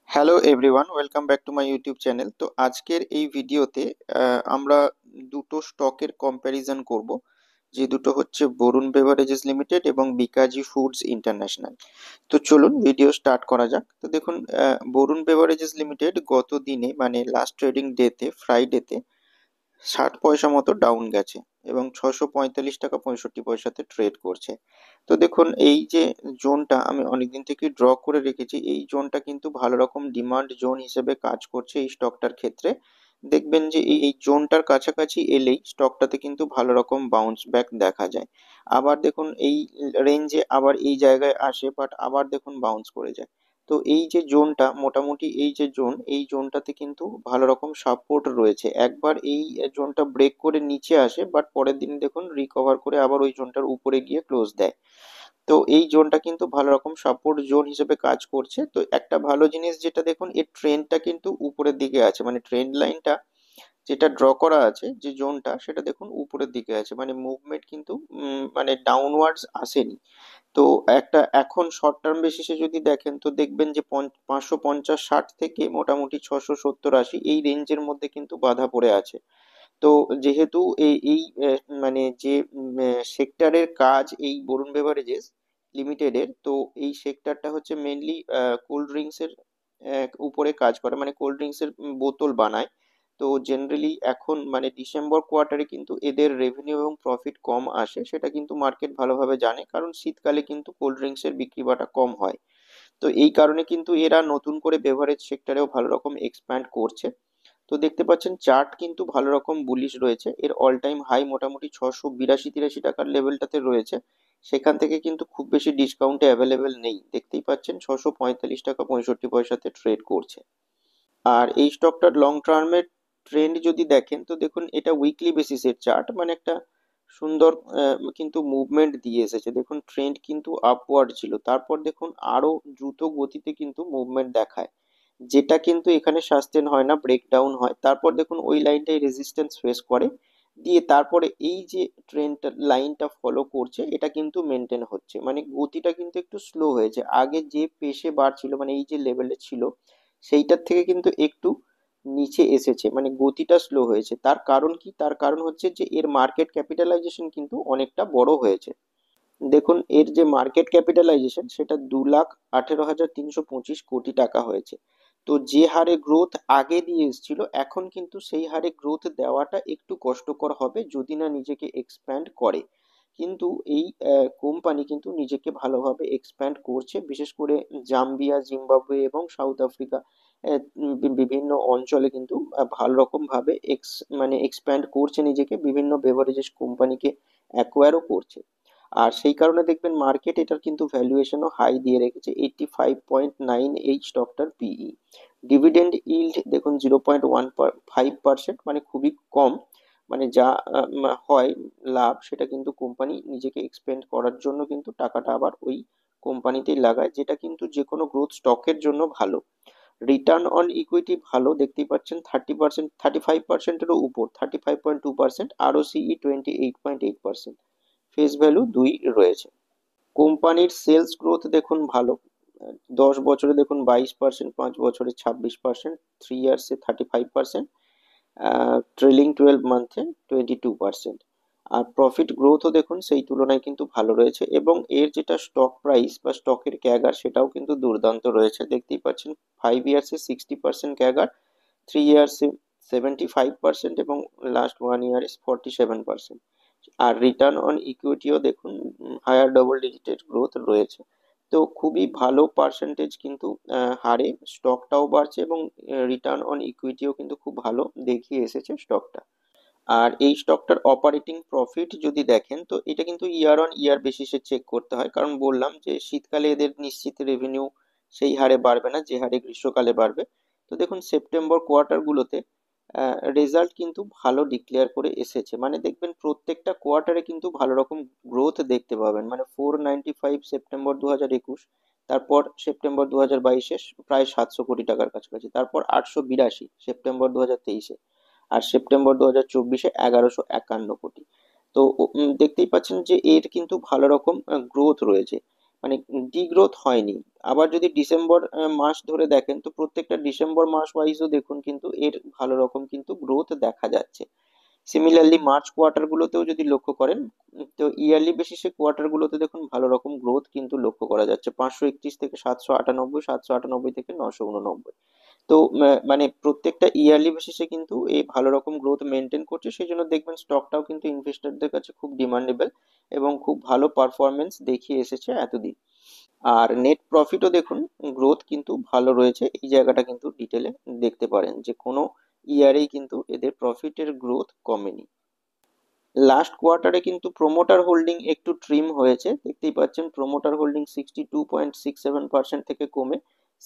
Hello everyone, welcome back to my YouTube channel. তো আজকের এই ভিডিওতে আমরা দুটো স্টকের কম্প্যারিজন করব, যে দুটো হচ্ছে বরুণ বেভারেজেস লিমিটেড এবং বিকাজি ফুডস ইন্টারন্যাশনাল। তো চলুন ভিডিও স্টার্ট করা যাক। তো দেখুন, বরুণ বেভারেজেস লিমিটেড গত দিনে মানে লাস্ট ট্রেডিং ডেতে ফ্রাইডেতে 60 পয়সা মতো ডাউন গেছে এবং 645 টাকা 65 পয়সাতে ট্রেড করছে। তো দেখুন, এই যে জোনটা আমি অনেকদিন থেকে ড্র করে রেখেছি, এই জোনটা কিন্তু ভালো রকম ডিমান্ড জোন হিসেবে কাজ করছে এই স্টকটার ক্ষেত্রে। দেখবেন যে এই জোনটার কাছাকাছি এলেই স্টকটাতে কিন্তু ভালো রকম বাউন্স ব্যাক দেখা যায়। আবার দেখুন এই রেঞ্জে আবার এই জায়গায় আসে, বাট আবার দেখুন বাউন্স করে যায়। তো এই যে জোনটা, মোটামুটি এই যে জোন, এই জোনটাতে কিন্তু ভালো রকম সাপোর্ট রয়েছে। একবার এই জোনটা ব্রেক করে নিচে আসে, বাট পরের দিন দেখুন রিকভার করে আবার ওই জোনটার উপরে গিয়ে ক্লোজ দেয়। তো এই জোনটা কিন্তু ভালো রকম সাপোর্ট জোন হিসেবে কাজ করছে। তো একটা ভালো জিনিস যেটা দেখুন, এর ট্রেন্ডটা কিন্তু উপরের দিকে আছে, মানে ট্রেন্ড লাইনটা যেটা ড্র করা আছে, যে জোনটা, সেটা দেখুন উপরের দিকে আছে, মানে মুভমেন্ট কিন্তু মানে ডাউনওয়ার্ডস আসেনি। তো একটা এখন শর্ট টার্ম বেসিসে যদি দেখেন, তো দেখবেন যে 550-60 থেকে মোটামুটি 670-80 এই রেঞ্জের মধ্যে কিন্তু বাধা পড়ে আছে। তো যেহেতু এই এই মানে যে সেক্টরের কাজ এই বরুণ বেভারেজেস লিমিটেডের, তো এই সেক্টরটা হচ্ছে মেইনলি কোল্ড ড্রিঙ্কস এর উপরে কাজ করে, মানে কোল্ড ড্রিঙ্কস এর বোতল বানায়। তো জেনারেলি এখন মানে ডিসেম্বর কোয়ার্টারে কিন্তু এদের রেভিনিউ এবং প্রফিট কম আসে, সেটা কিন্তু মার্কেট ভালোভাবে জানে, কারণ শীতকালে কিন্তু কোল্ড ড্রিঙ্কস এর বিক্রি বাটা কম হয়। তো এই কারণে কিন্তু এরা নতুন করে বেভারেজ সেক্টরেও ভালো রকম এক্সপ্যান্ড করছে। তো দেখতে পাচ্ছেন চার্ট কিন্তু ভালো রকম বুলিশ রয়েছে, এর অল টাইম হাই মোটামুটি 682-83 টাকার লেভেলটাতে রয়েছে। সেখান থেকে কিন্তু খুব বেশি ডিসকাউন্টে অ্যাভেলেবেল নেই, দেখতেই পাচ্ছেন 645 টাকা 65 পয়সাতে ট্রেড করছে। আর এই স্টকটার লং টার্মের ট্রেন্ড যদি দেখেন, তো দেখুন এটা উইকলি বেসিসের চার্ট, মানে একটা সুন্দর কিন্তু মুভমেন্ট দিয়ে এসেছে। দেখুন ট্রেন্ড কিন্তু আপওয়ার্ড ছিল, তারপর দেখুন আরো দ্রুত গতিতে কিন্তু মুভমেন্ট দেখায়, যেটা কিন্তু এখানে সাস্টেন হয় না, ব্রেকডাউন হয়। তারপর দেখুন ওই লাইনটাই রেজিস্ট্যান্স ফেস করে, দিয়ে তারপরে এই যে ট্রেন্ড লাইনটা ফলো করছে, এটা কিন্তু মেনটেন হচ্ছে, মানে গতিটা কিন্তু একটু স্লো হয়েছে। আগে যে পেসে বাড়ছিল, মানে এই যে লেভেলে ছিল, সেইটার থেকে কিন্তু একটু নিচে এসেছে, মানে গতিটা স্লো হয়েছে। তার কারণ কি? তার কারণ হচ্ছে যে এর মার্কেট ক্যাপিটালাইজেশন কিন্তু অনেকটা বড় হয়েছে। দেখুন এর যে মার্কেট ক্যাপিটালাইজেশন, সেটা 2,18,325 কোটি টাকা হয়েছে। তো যে হারে গ্রোথ আগে দিয়ে এসেছিল, এখন কিন্তু সেই হারে গ্রোথ দেওয়াটা একটু কষ্টকর হবে যদি না নিজেকে এক্সপ্যান্ড করে। কিন্তু এই কোম্পানি কিন্তু নিজেকে ভালোভাবে এক্সপ্যান্ড করছে, বিশেষ করে জাম্বিয়া, জিম্বাবুয়ে এবং সাউথ আফ্রিকা বিভিন্ন অঞ্চলে কিন্তু ভালো রকম ভাবে মানে এক্সপ্যান্ড করছে নিজেকে, বিভিন্ন বেভারেজেস কোম্পানিকে অ্যাকোয়ারও করছে। আর সেই কারণে দেখবেন মার্কেট এটার কিন্তু ভ্যালুয়েশনও হাই দিয়ে রেখেছে, 85.9 এই স্টকটার পিই। ডিভিডেন্ড ইল্ড দেখুন 0.15%, মানে খুবই কম। মানে যা হয় লাভ, সেটা কিন্তু কোম্পানি নিজেকে এক্সপেন্ড করার জন্য কিন্তু টাকাটা আবার ওই কোম্পানিতেই লাগায়, যেটা কিন্তু যে কোনো গ্রোথ স্টকের জন্য ভালো। রিটার্ন অন ইকুইটি ভালো, দেখতেই পাচ্ছেন 30%, 35%-এরও উপর, 35.2%। আরওসিই 28.8%। ফেস ভ্যালু 2 রয়েছে। কোম্পানির সেলস গ্রোথ দেখুন ভালো, 10 বছরে দেখুন 22%, 5 বছরে 26%, 3 ইয়ার্সে 35%, ট্রেলিং 12 মান্থে 22%। আর প্রফিট গ্রোথও দেখুন সেই তুলনায় কিন্তু ভালো রয়েছে, এবং এর যেটা স্টক প্রাইস বা স্টকের ক্যাগার, সেটাও কিন্তু দুর্দান্ত রয়েছে। দেখতেই পাচ্ছেন 5 ইয়ার্সে 60% ক্যাগার, 3 ইয়ার্সে 75%, এবং লাস্ট 1 ইয়ারে 47%। আর রিটার্ন অন ইকুইটিও দেখুন হায়ার ডবল ডিজিটের গ্রোথ রয়েছে। তো খুবই ভালো পার্সেন্টেজ কিন্তু হারে স্টকটাও বাড়ছে, এবং রিটার্ন অন ইকুইটিও কিন্তু খুব ভালো দেখিয়ে এসেছে স্টকটা। আর এই স্টকটার অপারেটিং প্রফিট যদি দেখেন, তো এটা কিন্তু ইয়ার অন ইয়ার বেসিসে চেক করতে হয়, কারণ বললাম যে শীতকালে এদের নিশ্চিত রেভিনিউ সেই হারে বাড়বে না যে হারে গ্রীষ্মকালে বাড়বে। তো দেখুন সেপ্টেম্বর কোয়ার্টার গুলোতে রেজাল্ট কিন্তু ভালো ডিক্লেয়ার করে এসেছে, মানে দেখবেন প্রত্যেকটা কোয়ার্টারে কিন্তু ভালো রকম গ্রোথ দেখতে পাবেন। মানে 495 সেপ্টেম্বর 2021, তারপর সেপ্টেম্বর 2022-এ প্রায় 700 কোটি টাকার কাছাকাছি, তারপর 882 সেপ্টেম্বর 2023-এ, আর সেপ্টেম্বর 2024-এ 1151 কোটি। তো দেখতেই পাচ্ছেন যে এর কিন্তু ভালো রকম গ্রোথ রয়েছে। মানে ডিগ্রোথ হয়নি। আবার যদি ডিসেম্বর মাস ধরে দেখেন, তো প্রত্যেকটা ডিসেম্বর মাস ওয়াইজও দেখুন কিন্তু এর ভালো রকম কিন্তু গ্রোথ দেখা যাচ্ছে। সিমিলারলি মার্চ কোয়ার্টার গুলোতেও যদি লক্ষ্য করেন, তো ইয়ারলি বেসিসে কোয়ার্টার গুলোতে দেখুন ভালো রকম গ্রোথ কিন্তু লক্ষ্য করা যাচ্ছে, 531 থেকে 798, 798 থেকে 989। তো মানে প্রত্যেকটা ইয়ারলি বেসিসে কিন্তু এই ভালো রকম গ্রোথ মেনটেন করছে, সেই জন্য দেখবেন স্টকটাও কিন্তু ইনভেস্টরদের কাছে খুব ডিমান্ডেবল এবং খুব ভালো পারফরমেন্স দেখিয়ে এসেছে এতদিন। আর নেট প্রফিটও দেখুন গ্রোথ কিন্তু ভালো রয়েছে, এই জায়গাটা কিন্তু ডিটেলে দেখতে পারেন যে কোনো ইয়ারেই কিন্তু এদের প্রফিটের গ্রোথ কমেনি। লাস্ট কোয়ার্টারে কিন্তু প্রোমোটার হোল্ডিং একটু ট্রিম হয়েছে, দেখতেই পাচ্ছেন প্রোমোটার হোল্ডিং 62.67% থেকে কমে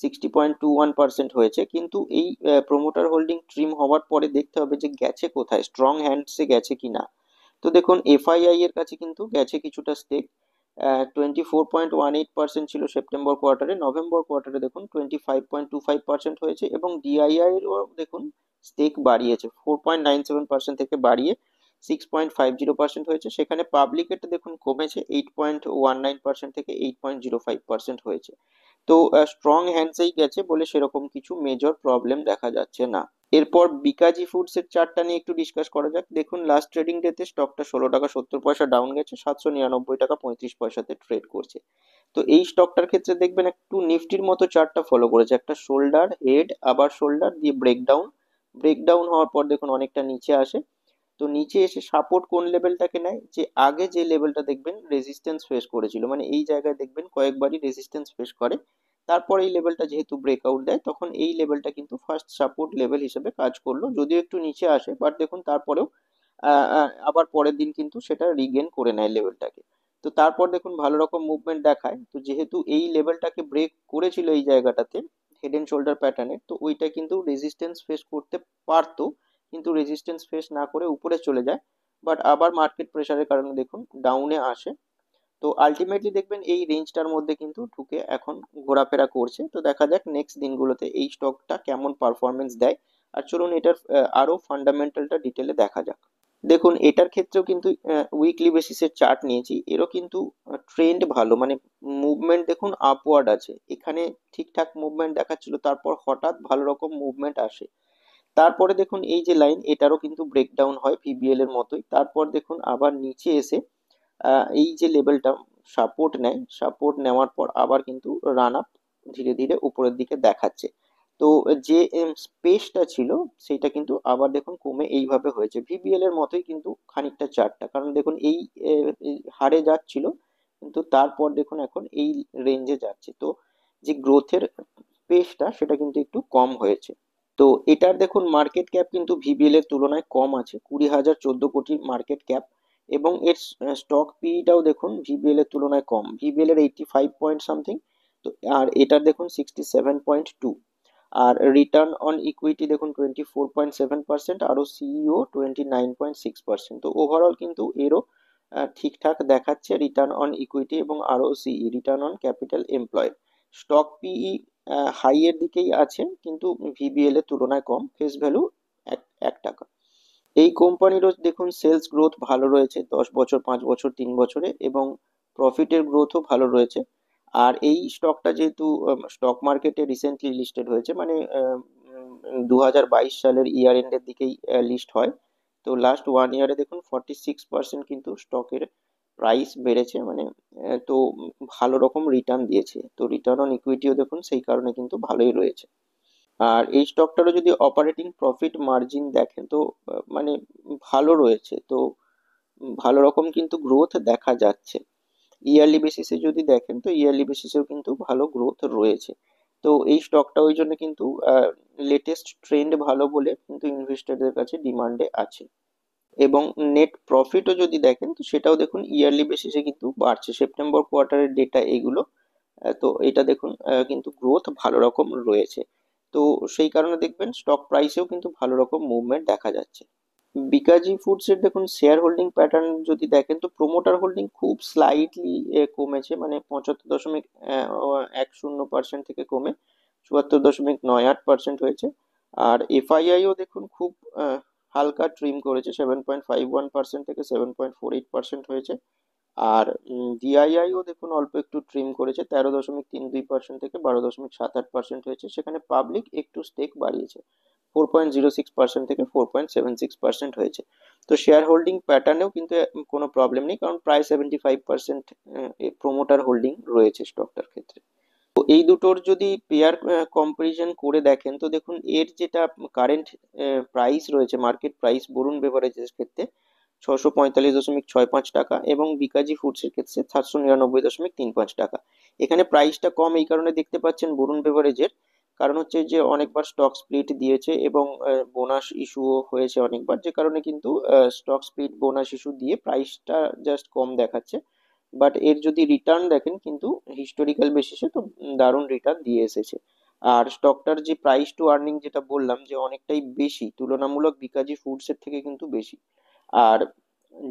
60.21% হয়েছে। কিন্তু এই প্রোমোটার হোল্ডিং ট্রিম হওয়ার পরে দেখতে হবে যে গেছে কোথায়, স্ট্রং হ্যান্ডসে গেছে কিনা। তো দেখুন এফআইআই এর কাছে কিন্তু গেছে কিছুটা স্টেক, 24.18% ছিল সেপ্টেম্বর কোয়ার্টারে, নভেম্বর কোয়ার্টারে দেখুন 25.25% হয়েছে, এবং ডিআইআই এরও দেখুন স্টেক বাড়িয়েছে 4.97% থেকে বাড়িয়ে 6.50% হয়েছে। সেখানে পাবলিকেট দেখুন কমেছে 8.19% থেকে 8.05% হয়েছে। তো স্ট্রং হ্যান্ডসেই গেছে বলে সেরকম কিছু মেজর প্রবলেম দেখা যাচ্ছে না। এরপর বিকাজি ফুডস এর চার্টটা নিয়ে একটু ডিসকাস করা যাক। দেখুন লাস্ট ট্রেডিং ডেতে স্টকটা 16 টাকা 70 পয়সা ডাউন গেছে, 799 টাকা 35 পয়সাতে ট্রেড করছে। তো এই স্টকটার ক্ষেত্রে দেখবেন একটু নিফটির মতো চার্টটা ফলো করেছে, একটা শোল্ডার হেড আবার শোল্ডার দিয়ে ব্রেকডাউন, ব্রেকডাউন হওয়ার পর দেখুন অনেকটা নিচে আসে। তো নিচে এসে সাপোর্ট কোন লেভেলটাকে নেয়, যে আগে যে লেভেলটা দেখবেন রেজিস্ট্যান্স ফেস করেছিল, মানে এই জায়গায় দেখবেন কয়েকবারই রেজিস্ট্যান্স ফেস করে, তারপর এই লেভেলটা যেহেতু ব্রেকআউট দেয় তখন এই লেভেলটা কিন্তু ফার্স্ট সাপোর্ট লেভেল হিসেবে কাজ করলো, যদিও একটু নিচে আসে বাট দেখুন তারপরেও আবার পরের দিন কিন্তু সেটা রিগেন করে নেয় লেভেলটাকে। তো তারপর দেখুন ভালো রকম মুভমেন্ট দেখায়, তো যেহেতু এই লেভেলটাকে ব্রেক করেছিল এই জায়গাটাতে হেড এন্ড শোল্ডার প্যাটার্নে, তো ওইটা কিন্তু রেজিস্ট্যান্স ফেস করতে পারতো, কিন্তু রেজিস্ট্যান্স ফেস না করে উপরে চলে যায়, বাট আবার মার্কেট প্রেসারের কারণে দেখুন ডাউনে আসে। তো আলটিমেটলি দেখবেন এই রেঞ্জটার মধ্যে কিন্তু ঢুকে এখন ঘোরাফেরা করছে। তো দেখা যাক নেক্সট দিনগুলোতে এই স্টকটা কেমন পারফরমেন্স দেয়। আর চলুন এটার আরো ফান্ডামেন্টালটা ডিটেলে দেখা যাক। দেখুন এটার ক্ষেত্রেও কিন্তু উইকলি বেসিসের চার্ট নিয়েছি, এরও কিন্তু ট্রেন্ড ভালো, মানে মুভমেন্ট দেখুন আপওয়ার্ড আছে, এখানে ঠিকঠাক মুভমেন্ট দেখাচ্ছিল, তারপর হঠাৎ ভালো রকম মুভমেন্ট আসে। তারপরে দেখুন এই যে লাইন এটারও কিন্তু ব্রেকডাউন হয় ভিবিএল এর মতোই, তারপর দেখুন আবার নিচে এসে এই যে লেভেলটা সাপোর্ট নেয়, সাপোর্ট নেওয়ার পর আবার কিন্তু রান আপ ধীরে ধীরে উপরের দিকে দেখাচ্ছে। তো যে স্পেসটা ছিল সেটা কিন্তু আবার দেখুন কমে এইভাবে হয়েছে, ভিবিএল এর মতোই কিন্তু খানিকটা চার্টটা, কারণ দেখুন এই হারে যাচ্ছিল কিন্তু তারপর দেখুন এখন এই রেঞ্জে যাচ্ছে। তো যে গ্রোথের স্পেসটা সেটা কিন্তু একটু কম হয়েছে। তো এটার দেখুন মার্কেট ক্যাপ কিন্তু ভিবিএল এর তুলনায় কম আছে, 20,014 কোটি মার্কেট ক্যাপ, এবং এর স্টক পিটাও দেখুন ভিবিএল এর তুলনায় কম, ভিবিএল এর 85 পয়েন্ট সামথিং, তো আর এটার দেখুন 67.2। আর রিটার্ন অন ইকুইটি দেখুন 24.7%, আরও সিইও 29.6%। তো ওভারঅল কিন্তু এরও ঠিকঠাক দেখাচ্ছে রিটার্ন অন ইকুইটি এবং ROCE return on capital employed. Stock PE high এর দিকেই আছে কিন্তু ভিবিএল এর তুলনায় কম, ফেস ভ্যালু 1 টাকা। এই কোম্পানিরও দেখুন সেলস গ্রোথ ভালো রয়েছে 10 বছর, 5 বছর, 3 বছরে, এবং প্রফিটের গ্রোথও ভালো রয়েছে। আর এই স্টকটা যেহেতু স্টক মার্কেটে রিসেন্টলি লিস্টেড হয়েছে, মানে 2022 সালের ইয়ার এন্ডের দিকেই লিস্ট হয়, তো লাস্ট 1 ইয়ারে দেখুন 46% কিন্তু স্টকের প্রাইস বেড়েছে, মানে তো ভালো রকম রিটার্ন দিয়েছে, তো রিটার্ন অন ইকুইটিও দেখুন সেই কারণে কিন্তু ভালোই রয়েছে। আর এই স্টকটারও যদি অপারেটিং প্রফিট মার্জিন দেখেন তো মানে ভালো রয়েছে, তো ভালো রকম কিন্তু গ্রোথ দেখা যাচ্ছে। ইয়ারলি বেসিসে যদি দেখেন তো ইয়ারলি বেসিসেও কিন্তু ভালো গ্রোথ রয়েছে। তো এই স্টকটা ওই জন্য কিন্তু লেটেস্ট ট্রেন্ড ভালো বলে কিন্তু ইনভেস্টরদের কাছে ডিমান্ডে আছে। এবং নেট প্রফিটও যদি দেখেন তো সেটাও দেখুন ইয়ারলি বেসিসে কিন্তু বাড়ছে, সেপ্টেম্বর কোয়ার্টারের ডেটা এগুলো। তো এটা দেখুন কিন্তু গ্রোথ ভালো রকম রয়েছে। তো সেই কারণে দেখবেন স্টক প্রাইসেও কিন্তু ভালো রকম মুভমেন্ট দেখা যাচ্ছে। বিকাজি ফুডস এর দেখুন শেয়ার হোল্ডিং প্যাটার্ন যদি দেখেন তো প্রোমোটার হোল্ডিং খুব স্লাইটলি কমেছে, মানে 75.10% থেকে কমে 74.98% হয়েছে। আর এফআইআইও দেখুন খুব হালকা ট্রিম করেছে, 7.51% থেকে 7.48% হয়েছে। আর ডিআইআইও দেখুন অল্প একটু ট্রিম করেছে, 13.32% থেকে 12.78% হয়েছে। সেখানে পাবলিক একটু স্টেক বাড়িয়েছে, 4.06% থেকে 4.76% হয়েছে। তো শেয়ার হোল্ডিং প্যাটার্নেও কিন্তু কোনো প্রবলেম নেই, কারণ প্রায় 75% প্রোমোটার হোল্ডিং রয়েছে স্টকটার ক্ষেত্রে। তো এই দুটোর যদি পেয়ার কম্পারিজন করে দেখেন, তো দেখুন এর যেটা কারেন্ট প্রাইস রয়েছে, মার্কেট প্রাইস বরুণ বেভারেজের ক্ষেত্রে 645.65 টাকা, এবং বিকাজি ফুডস এর ক্ষেত্রে 799.35 টাকা। এখানে প্রাইসটা কম এই কারণে দেখতে পাচ্ছেন বরুণ বেভারেজের, কারণ হচ্ছে যে অনেকবার স্টক স্প্লিট দিয়েছে এবং বোনাস ইস্যুও হয়েছে অনেকবার, যে কারণে কিন্তু স্টক স্প্লিট বোনাস ইস্যু দিয়ে প্রাইসটা জাস্ট কম দেখাচ্ছে। বাট এর যদি রিটার্ন দেখেন, কিন্তু হিস্টোরিক্যাল বেসিসে তো দারুণ রিটার্ন দিয়ে এসেছে। আর স্টকটার যে প্রাইস টু আর্নিং যেটা বললাম, যে অনেকটাই বেশি তুলনামূলক বিকাজি ফুডস এর থেকে কিন্তু বেশি। আর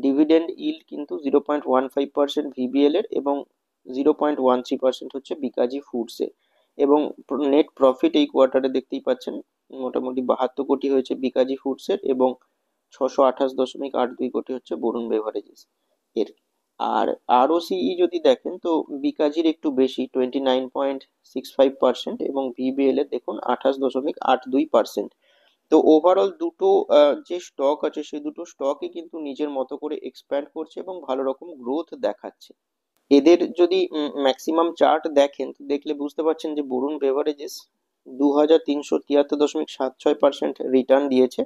ডিভিডেন্ড ইল্ড কিন্তু 0.15% ভিবিএল এর, এবং 0.13% হচ্ছে বিকাজি ফুডস এর। এবং নেট প্রফিট এই কোয়ার্টারে দেখতেই পাচ্ছেন মোটামুটি 72 কোটি হয়েছে বিকাজি ফুডস এর, এবং 628.82 কোটি হচ্ছে বরুণ বেভারেজেস এর। আর আরওসিই যদি দেখেন, তো বিকাজির একটু বেশি 29.65%, এবং ভিবিএল এর দেখুন 28.82%। তো ওভারঅল দুটো যে স্টক আছে, সেই দুটো স্টকই কিন্তু নিজের মতো করে এক্সপ্যান্ড করছে এবং ভালো রকম গ্রোথ দেখাচ্ছে। এদের যদি ম্যাক্সিমাম চার্ট দেখেন, তো দেখলে বুঝতে পারছেন যে বরুণ বেভারেজেস 2373.76% রিটার্ন দিয়েছে,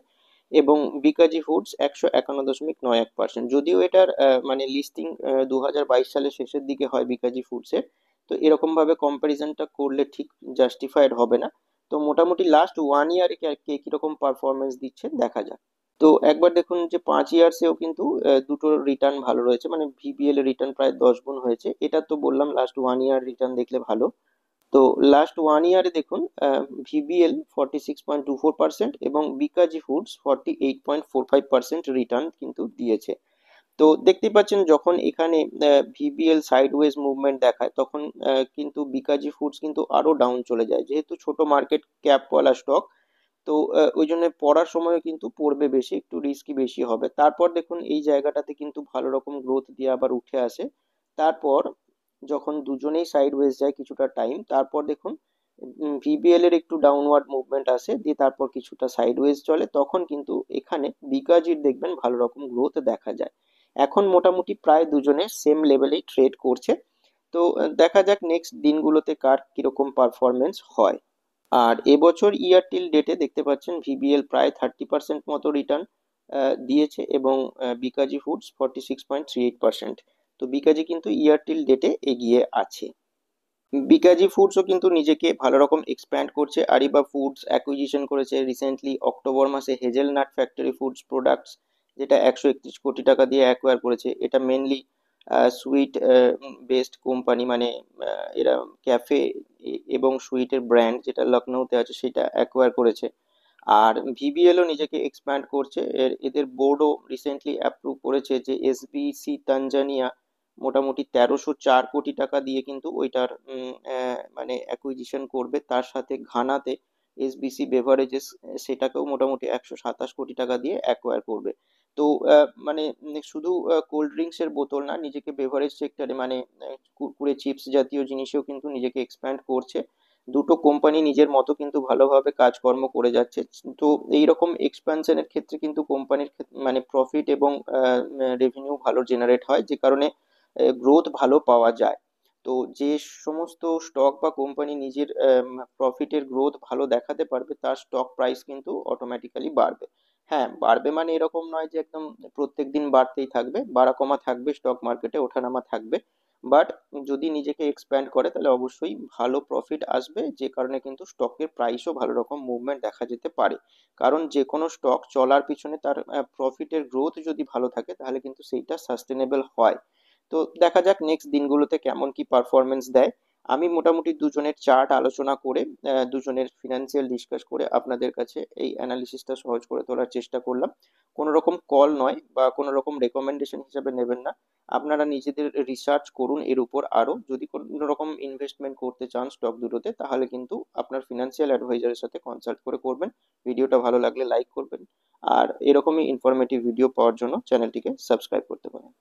এবং বিকাজি ফুডস 151.91%। যদিও এটার মানে লিস্টিং 2022 সালের শেষের দিকে হয় বিকাজি ফুডসের, তো এরকম ভাবে কম্পারিজনটা করলে ঠিক জাস্টিফাইড হবে না। তো মোটামুটি লাস্ট 1 ইয়ারে কে কিরকম পারফরমেন্স দিচ্ছে দেখা যাক। তো একবার দেখুন যে 5 ইয়ার্সেও কিন্তু দুটো রিটার্ন ভালো রয়েছে, মানে ভিবিএল এর রিটার্ন প্রায় 10 গুণ হয়েছে। এটা তো বললাম লাস্ট 1 ইয়ার রিটার্ন দেখলে ভালো। তো লাস্ট 1 ইয়ারে দেখুন ভিবিএল 46.24% এবং বিকাজি ফুডস 48.45% রিটার্ন কিন্তু দিয়েছে। তো দেখতে পাচ্ছেন যখন এখানে ভিবিএল সাইডওয়েজ মুভমেন্ট দেখায়, তখন কিন্তু বিকাজি ফুডস কিন্তু আরো ডাউন চলে যায়, যেহেতু ছোট মার্কেট ক্যাপওয়ালা স্টক। তো ওই জন্য পড়ার সময় কিন্তু পড়বে বেশি, একটু রিস্কি বেশি হবে। তারপর দেখুন এই জায়গাটাতে কিন্তু ভালো রকম গ্রোথ দিয়ে আবার উঠে আসে। তারপর যখন দুজনেই সাইডওয়েজ যায় কিছুটা টাইম, তারপর দেখুন ভিবিএল এর একটু ডাউনওয়ার্ড মুভমেন্ট আসে, দিয়ে তারপর কিছুটা সাইডওয়েজ চলে, তখন কিন্তু এখানে বিকাজির দেখবেন ভালো রকম গ্রোথ দেখা যায়। এখন মোটামুটি প্রায় দুজনে সেম লেভেলেই ট্রেড করছে। তো দেখা যাক নেক্সট দিনগুলোতে কার কিরকম পারফরমেন্স হয়। আর এবছর ইয়ার টিল ডেটে দেখতে পাচ্ছেন ভিবিএল প্রায় 30% মতো রিটার্ন দিয়েছে, এবং বিকাজি ফুডস 46.38%। তো বিকাজি কিন্তু ইয়ার টিল ডেটে এগিয়ে আছে। বিকাজি ফুডসও কিন্তু নিজেকে ভালো রকম এক্সপ্যান্ড করছে। আরিবা ফুডস অ্যাকুইজিশন করেছে রিসেন্টলি অক্টোবর মাসে হেজেলনাট ফ্যাক্টরি ফুডস প্রোডাক্টস, যেটা 131 কোটি টাকা দিয়ে অ্যাকোয়ার করেছে। এটা মেনলি সুইট বেসড কোম্পানি, মানে এরা ক্যাফে এবং সুইটের ব্র্যান্ড যেটা লখনৌতে আছে সেটা অ্যাকোয়ার করেছে। আর ভিবিএলও নিজেকে এক্সপ্যান্ড করছে। এদের বোর্ডও রিসেন্টলি অ্যাপ্রুভ করেছে যে এসবিসি তানজানিয়া মোটামুটি 1304 কোটি টাকা দিয়ে কিন্তু ওইটার মানে অ্যাকুইজিশন করবে। তার সাথে ঘানাতে এসবিসি বেভারেজেস সেটাকেও মোটামুটি 127 কোটি টাকা দিয়ে অ্যাকোয়ার করবে। তো মানে শুধু কোল্ড ড্রিঙ্কস এর বোতল না, নিজেকে বেভারেজ সেক্টরে মানে কুরকুরে চিপস জাতীয় জিনিসেও কিন্তু নিজেকে এক্সপ্যান্ড করছে। দুটো কোম্পানি নিজের মতো কিন্তু ভালোভাবে কাজকর্ম করে যাচ্ছে। তো এইরকম এক্সপ্যানশনের ক্ষেত্রে কিন্তু কোম্পানির মানে প্রফিট এবং রেভিনিউ ভালো জেনারেট হয়, যে কারণে গ্রোথ ভালো পাওয়া যায়। তো যে সমস্ত স্টক বা কোম্পানি নিজের প্রফিটের গ্রোথ ভালো দেখাতে পারবে, তার স্টক প্রাইস কিন্তু অটোমেটিক্যালি বাড়বে। হ্যাঁ, বাড়বে মানে এরকম নয় যে একদম প্রত্যেক দিন বাড়তেই থাকবে, বাড়া কমা থাকবে, স্টক মার্কেটে ওঠানামা থাকবে। বাট যদি নিজেকে এক্সপ্যান্ড করে তাহলে অবশ্যই ভালো প্রফিট আসবে, যে কারণে কিন্তু স্টকের প্রাইসও ভালো রকম মুভমেন্ট দেখা যেতে পারে। কারণ যে কোনো স্টক চলার পিছনে তার প্রফিটের গ্রোথ যদি ভালো থাকে, তাহলে কিন্তু সেইটা সাস্টেনেবল হয়। তো দেখা যাক নেক্সট দিনগুলোতে কেমন কি পারফরমেন্স দেয়। আমি মোটামুটি দুজনের চার্ট আলোচনা করে দুজনের ফিনান্সিয়াল ডিসকাস করে আপনাদের কাছে এই অ্যানালিসিসটা সহজ করে তোলার চেষ্টা করলাম। কোনো রকম কল নয় বা কোনো রকম রেকমেন্ডেশন হিসেবে নেবেন না। আপনারা নিজেদের রিসার্চ করুন এর উপর। আরো যদি কোনো রকম ইনভেস্টমেন্ট করতে চান স্টক দুটোতে, তাহলে কিন্তু আপনার ফিনান্সিয়াল অ্যাডভাইজারের সাথে কনসাল্ট করে করবেন। ভিডিওটা ভালো লাগলে লাইক করবেন, আর এরকমই ইনফরমেটিভ ভিডিও পাওয়ার জন্য চ্যানেলটিকে সাবস্ক্রাইব করতে পারেন।